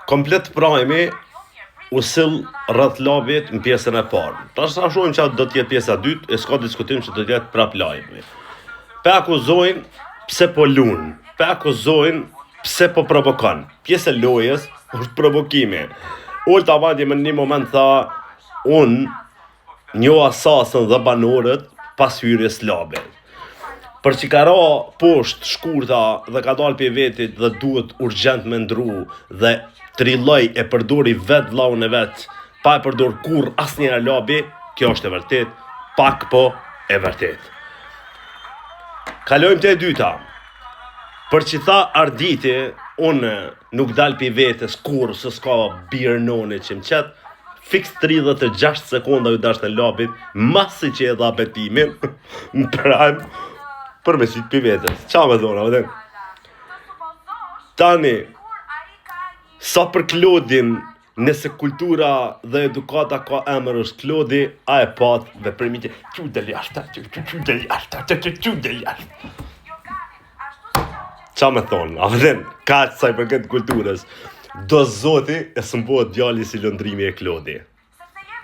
komplet prajmi u sill rreth labit në pjesën e parë. Tash sa shohim çfarë do të jetë pjesa e dytë, e s'ka diskutim që do të jetë prap lajmi. Pe akuzojnë pse po lun, pe akuzojnë pse po provokon. Pjesë e lojës është provokimi. Olta Madje në një moment tha, unë njoha sasën dhe banorët pas hyrjes labit. Për që ka ra poshtë shkurta dhe ka dalë për vetit dhe duhet urgjent me ndru dhe trilloj e përdori vetë vllaun e vetë, pa e përdor kur asnjëherë labi, kjo është e vërtet, pak po e vërtet. Kalojmë te e dyta. Për që tha Arditi, unë nuk dal për vetës kur se s'ka birë noni që më qetë, fiks 36 sekonda ju dash në labit, masi që e dha betimin, në prajmë, për me si të për vetës. Qa me dhona, vëdhen? Tani, sa për Klodin, nëse kultura dhe edukata ka emër është Klodi, a e pat dhe përmiti, që del jashtë. Qa me thonë, a vëdhen, ka që saj për këtë kulturës, do zoti e së mbohet djali si lëndrimi e Klodi.